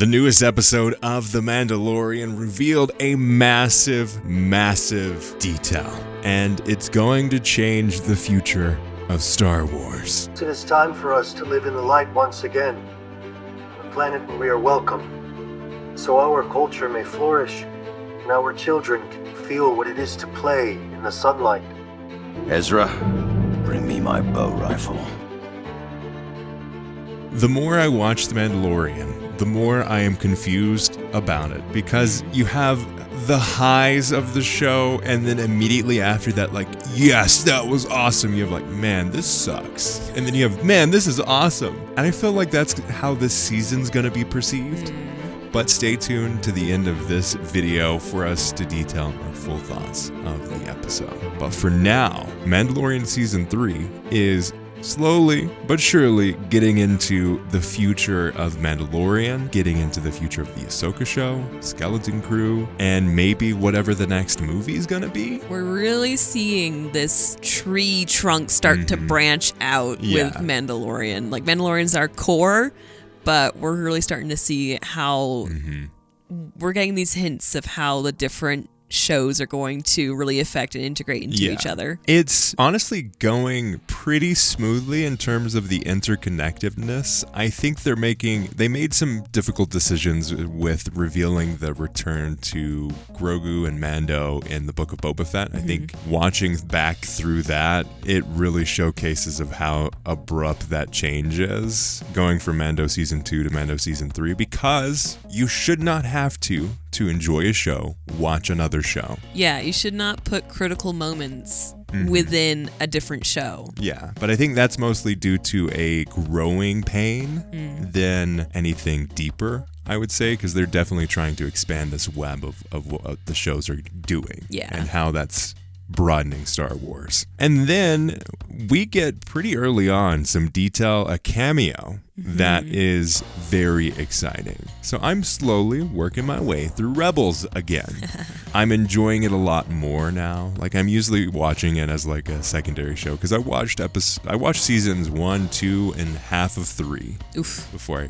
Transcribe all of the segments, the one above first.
The newest episode of The Mandalorian revealed a massive, massive detail, and it's going to change the future of Star Wars. It is time for us to live in the light once again, on a planet where we are welcome, so our culture may flourish, and our children can feel what it is to play in the sunlight. Ezra, bring me my bow rifle. The more I watch The Mandalorian, the more I am confused about it, because you have the highs of the show, and then immediately after that, like, yes, that was awesome. You have like, man, this sucks. And then you have, man, this is awesome. And I feel like that's how this season's gonna be perceived. But stay tuned to the end of this video for us to detail our full thoughts of the episode. But for now, Mandalorian Season 3 is slowly but surely getting into the future of Mandalorian, getting into the future of the Ahsoka show, Skeleton Crew, and maybe whatever the next movie is going to be. We're really seeing this tree trunk start to branch out with Mandalorian. Like, Mandalorian's our core, but we're really starting to see how we're getting these hints of how the different shows are going to really affect and integrate into each other. It's honestly going pretty smoothly in terms of the interconnectedness. I think they made some difficult decisions with revealing the return to Grogu and Mando in the Book of Boba Fett. I think watching back through that, it really showcases of how abrupt that change is, going from Mando Season 2 to Mando Season 3, because you should not have to enjoy a show, watch another show. Yeah, you should not put critical moments within a different show. Yeah, but I think that's mostly due to a growing pain than anything deeper, I would say, because they're definitely trying to expand this web of what the shows are doing and how that's broadening Star Wars. And then we get pretty early on some detail, a cameo that is very exciting. So I'm slowly working my way through Rebels again. I'm enjoying it a lot more now. Like, I'm usually watching it as like a secondary show, because I watched seasons 1, 2, and half of 3 before I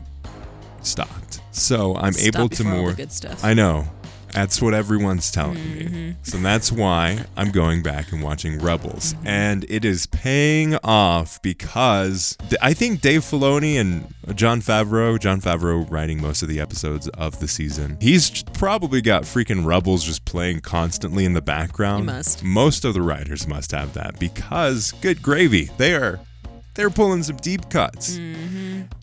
stopped. So I'm able to more. All the good stuff. I know. That's what everyone's telling me. So that's why I'm going back and watching Rebels. And it is paying off, because I think Dave Filoni and Jon Favreau writing most of the episodes of the season, he's probably got freaking Rebels just playing constantly in the background. He must. Most of the writers must have that, because good gravy, they're pulling some deep cuts.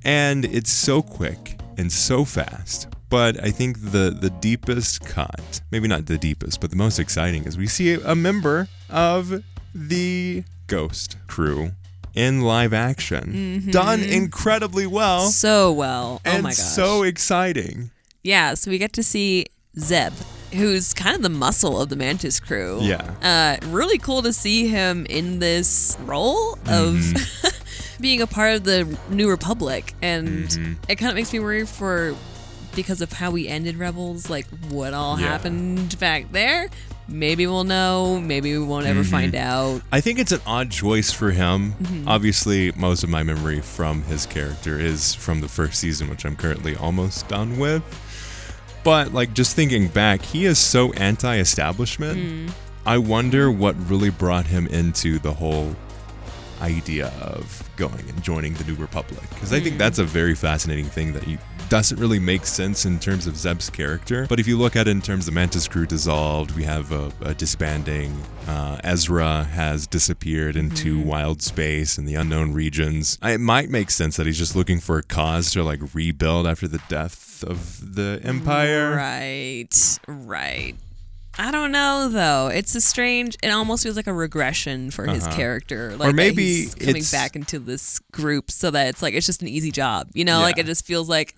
And it's so quick and so fast. But I think the deepest cut, maybe not the deepest, but the most exciting, is we see a member of the Ghost crew in live action. Done incredibly well. So well. Oh my gosh. So exciting. Yeah, so we get to see Zeb, who's kind of the muscle of the Mantis crew. Yeah. Really cool to see him in this role of being a part of the New Republic. And it kind of makes me worry because of how we ended Rebels, like what all happened back there. Maybe we'll know, maybe we won't ever find out. I think it's an odd choice for him. Obviously, most of my memory from his character is from the first season, which I'm currently almost done with. But like, just thinking back, he is so anti-establishment. I wonder what really brought him into the whole idea of going and joining the New Republic, because I think that's a very fascinating thing that doesn't really make sense in terms of Zeb's character. But if you look at it in terms of Mantis crew dissolved, we have a disbanding, Ezra has disappeared into wild space and the unknown regions. It might make sense that he's just looking for a cause to like rebuild after the death of the Empire. Right. I don't know, though. It's it almost feels like a regression for his character. Like, or maybe he's coming back into this group so that it's just an easy job. You know, like, it just feels like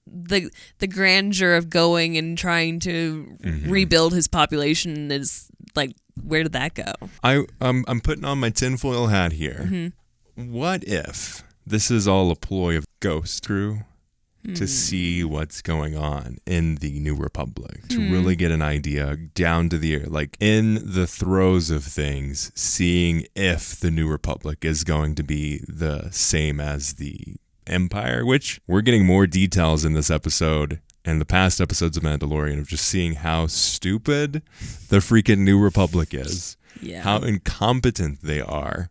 the grandeur of going and trying to rebuild his population is like, where did that go? I'm putting on my tinfoil hat here. What if this is all a ploy of Ghost crew to see what's going on in the New Republic, to really get an idea down to the, like, in the throes of things, seeing if the New Republic is going to be the same as the Empire, which we're getting more details in this episode and the past episodes of Mandalorian of just seeing how stupid the freaking New Republic is. Yeah. How incompetent they are.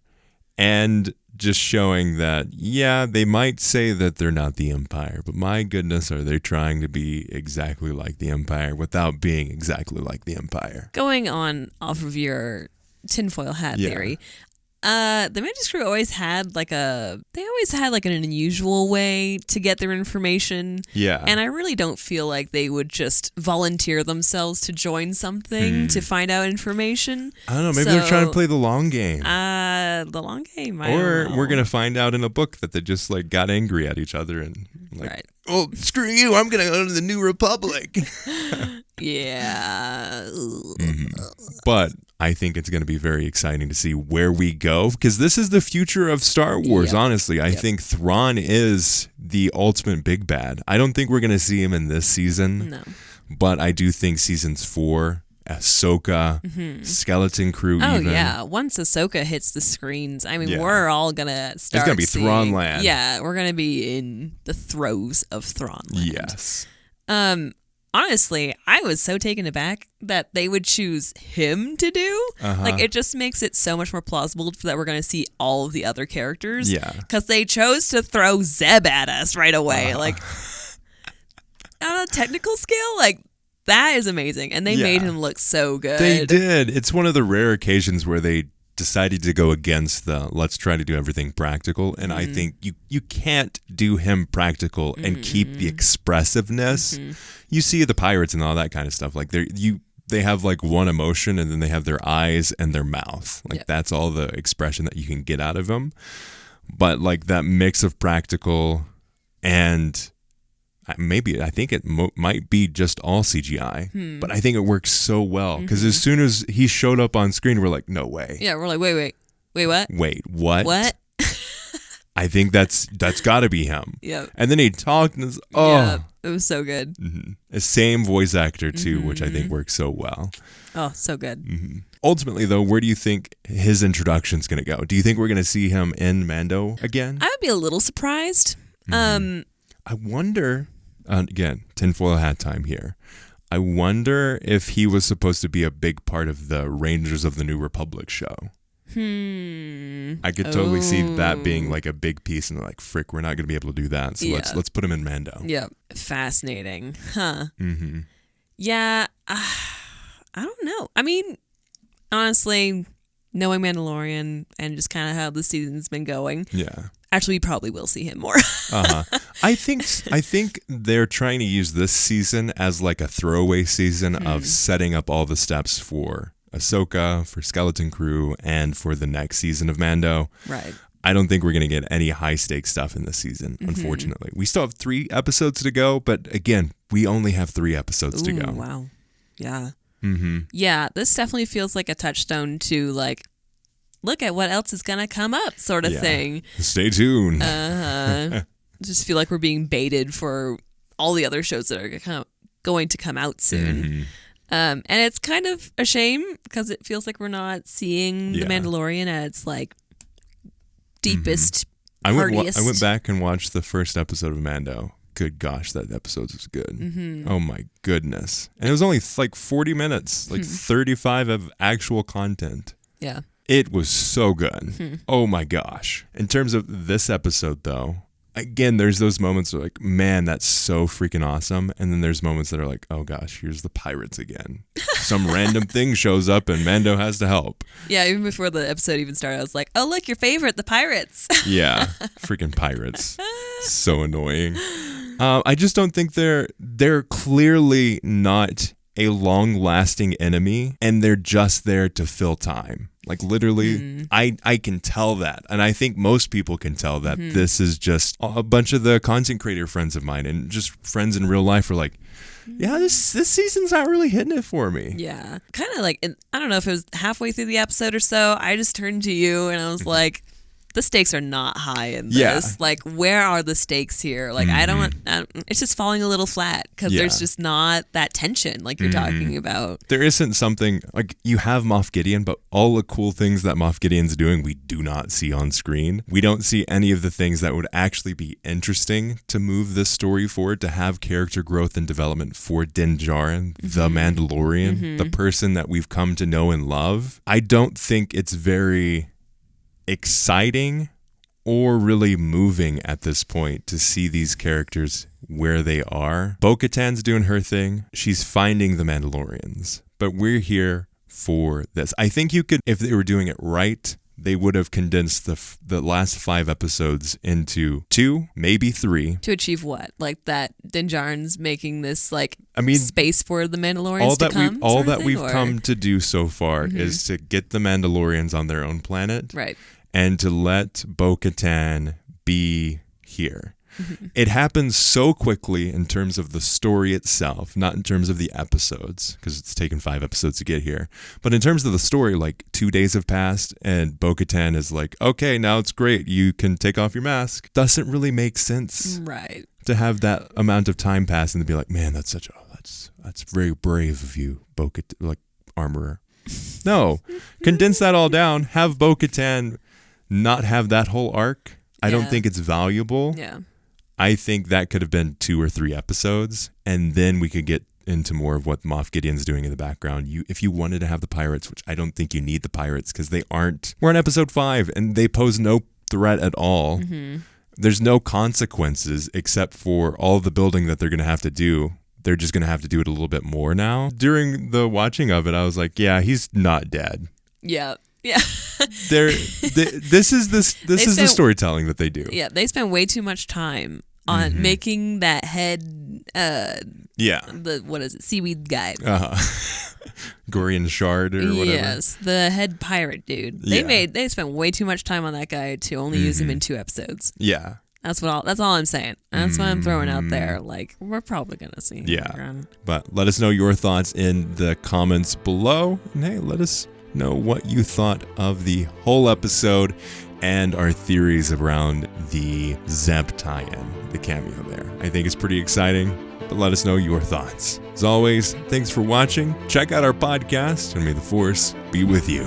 And just showing that, yeah, they might say that they're not the Empire, but my goodness, are they trying to be exactly like the Empire without being exactly like the Empire? Going on off of your tinfoil hat theory, the Mantis crew always had an unusual way to get their information. Yeah. And I really don't feel like they would just volunteer themselves to join something to find out information. I don't know. Maybe they're trying to play the long game. The long game. Or we're going to find out in a book that they just like got angry at each other and like, right. Oh, screw you. I'm going to go to the New Republic. Yeah. But I think it's going to be very exciting to see where we go because this is the future of Star Wars, honestly. I think Thrawn is the ultimate big bad. I don't think we're going to see him in this season. No. But I do think seasons 4, Ahsoka, Skeleton Crew Oh, even. yeah. Once Ahsoka hits the screens, I mean, we're all going to start It's going to be seeing, Thrawn land. Yeah, we're going to be in the throes of Thrawn land. Yes. Honestly, I was so taken aback that they would choose him to do. Like, it just makes it so much more plausible that we're going to see all of the other characters. Yeah. Because they chose to throw Zeb at us right away. Like, on a technical scale, like, that is amazing. And they made him look so good. They did. It's one of the rare occasions where they decided to go against the let's try to do everything practical. And I think you can't do him practical and keep the expressiveness. You see the pirates and all that kind of stuff. Like they have like one emotion and then they have their eyes and their mouth. Like that's all the expression that you can get out of them. But like that mix of practical and maybe I think it might be just all CGI, but I think it works so well because as soon as he showed up on screen, we're like, no way. Yeah, we're like, wait, what? Wait, what? What? I think that's got to be him. Yeah. And then he talked and it was so good. The same voice actor too, which I think works so well. Oh, so good. Ultimately, though, where do you think his introduction's going to go? Do you think we're going to see him in Mando again? I would be a little surprised. I wonder. Again, tinfoil hat time here. I wonder if he was supposed to be a big part of the Rangers of the New Republic show. I could totally see that being like a big piece, and they're like, frick, we're not going to be able to do that, so let's put him in Mando. Yeah, fascinating, huh? Yeah, I don't know. I mean, honestly, knowing Mandalorian and just kind of how the season's been going, actually, we probably will see him more. I think they're trying to use this season as like a throwaway season of setting up all the steps for Ahsoka, for Skeleton Crew, and for the next season of Mando. Right. I don't think we're going to get any high-stakes stuff in this season, unfortunately. We still have 3 episodes to go, but again, we only have 3 episodes to go. Wow. Yeah. Yeah, this definitely feels like a touchstone to like, look at what else is going to come up sort of thing. Stay tuned. Just feel like we're being baited for all the other shows that are going to come out soon. And it's kind of a shame because it feels like we're not seeing The Mandalorian at its like deepest, heartiest. I went back and watched the first episode of Mando. Good gosh, that episode was good. Oh my goodness. And it was only like 40 minutes, like 35 of actual content. Yeah. It was so good. Oh my gosh. In terms of this episode, though, again, there's those moments where like, man, that's so freaking awesome. And then there's moments that are like, oh gosh, here's the pirates again. Some random thing shows up and Mando has to help. Yeah, even before the episode even started, I was like, oh, look, your favorite, the pirates. Yeah, freaking pirates. So annoying. I just don't think they're clearly not a long-lasting enemy, and they're just there to fill time. Like literally, I can tell that, and I think most people can tell that this is just a bunch of the content creator friends of mine and just friends in real life are like, yeah, this season's not really hitting it for me. Yeah, kind of like, I don't know if it was halfway through the episode or so, I just turned to you and I was like, the stakes are not high in this. Yeah. Like, where are the stakes here? Like, it's just falling a little flat because there's just not that tension like you're talking about. There isn't something, like, you have Moff Gideon, but all the cool things that Moff Gideon's doing, we do not see on screen. We don't see any of the things that would actually be interesting to move this story forward, to have character growth and development for Din Djarin, the Mandalorian, the person that we've come to know and love. I don't think it's very exciting or really moving at this point to see these characters where they are. Bo-Katan's doing her thing. She's finding the Mandalorians. But we're here for this. I think you could, if they were doing it right, they would have condensed the last 5 episodes into 2, maybe 3. To achieve what? Like that Din Djarin's making this space for the Mandalorians to come? All that we've come to do so far is to get the Mandalorians on their own planet. Right. And to let Bo-Katan be here. It happens so quickly in terms of the story itself, not in terms of the episodes, because it's taken 5 episodes to get here. But in terms of the story, like 2 days have passed and Bo-Katan is like, okay, now it's great. You can take off your mask. Doesn't really make sense. Right. To have that amount of time pass and to be like, man, that's very brave of you, Bo-Katan, like armorer. No, condense that all down. Have Bo-Katan not have that whole arc. I don't think it's valuable. Yeah. I think that could have been 2 or 3 episodes, and then we could get into more of what Moff Gideon's doing in the background. If you wanted to have the pirates, which I don't think you need the pirates because they aren't. We're in episode 5, and they pose no threat at all. There's no consequences except for all the building that they're going to have to do. They're just going to have to do it a little bit more now. During the watching of it, I was like, yeah, he's not dead. Yeah. Yeah. This is the storytelling that they do. Yeah, they spend way too much time on making that head what is it, seaweed guy. Gorian Shard or whatever. Yes, the head pirate dude. They spent way too much time on that guy to only use him in 2 episodes. Yeah. That's all I'm saying. That's what I'm throwing out there. Like, we're probably gonna see him. Yeah. But let us know your thoughts in the comments below. And hey, let us know what you thought of the whole episode and our theories around the Zeb tie-in, the cameo there. I think it's pretty exciting, but let us know your thoughts. As always, thanks for watching. Check out our podcast, and may the Force be with you.